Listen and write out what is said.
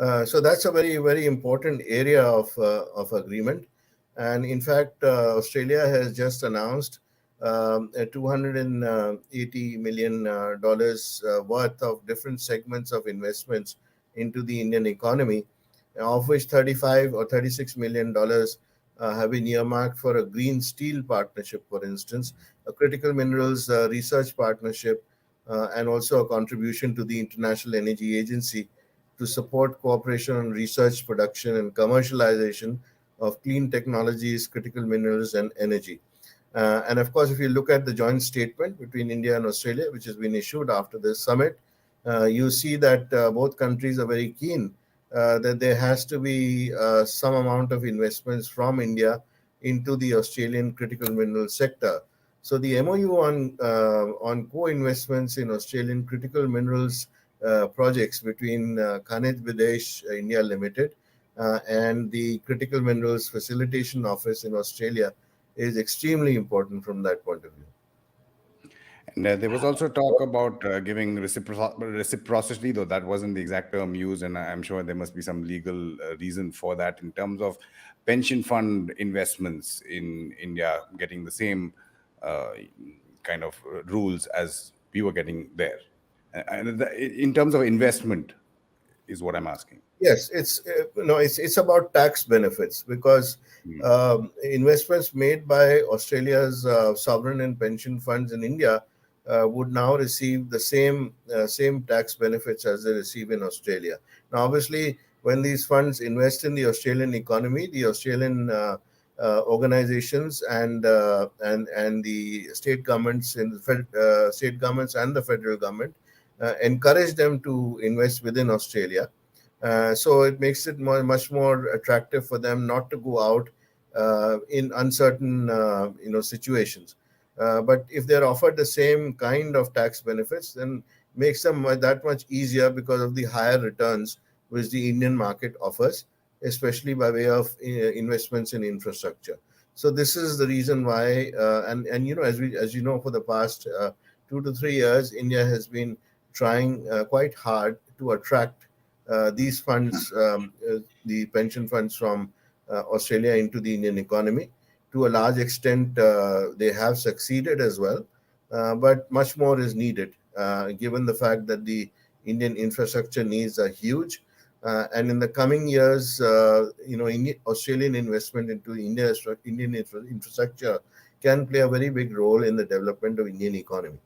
So that's a very, very important area of agreement. And in fact, Australia has just announced a $280 million worth of different segments of investments into the Indian economy, of which 35 or $36 million have been earmarked for a green steel partnership, for instance, a critical minerals research partnership, and also a contribution to the International Energy Agency to support cooperation on research, production, and commercialization of clean technologies, critical minerals, and energy. And of course, if you look at the joint statement between India and Australia, which has been issued after this summit, you see that both countries are very keen that there has to be some amount of investments from India into the Australian critical mineral sector. So the MOU on co-investments in Australian critical minerals projects between Khanij Videsh India Limited and the Critical Minerals Facilitation Office in Australia is extremely important from that point of view. And there was also talk about giving reciprocity, though that wasn't the exact term used, and I'm sure there must be some legal reason for that in terms of pension fund investments in India getting the same uh, kind of rules as we were getting there. And in terms of investment, is what I'm asking. Yes, it's no, it's about tax benefits because Hmm. investments made by Australia's sovereign and pension funds in India would now receive the same tax benefits as they receive in Australia. Now, obviously, when these funds invest in the Australian economy, the Australian organizations and the state governments in the state governments and the federal government encourage them to invest within Australia, so it makes it much more attractive for them not to go out in uncertain, situations. But if they're offered the same kind of tax benefits, then makes them that much easier because of the higher returns which the Indian market offers, especially by way of investments in infrastructure. So this is the reason why, and as you know, for the past 2 to 3 years, India has been trying quite hard to attract these funds, the pension funds from Australia into the Indian economy. To a large extent, they have succeeded as well, but much more is needed, given the fact that the Indian infrastructure needs are huge. And in the coming years, Australian investment into Indian infrastructure can play a very big role in the development of Indian economy.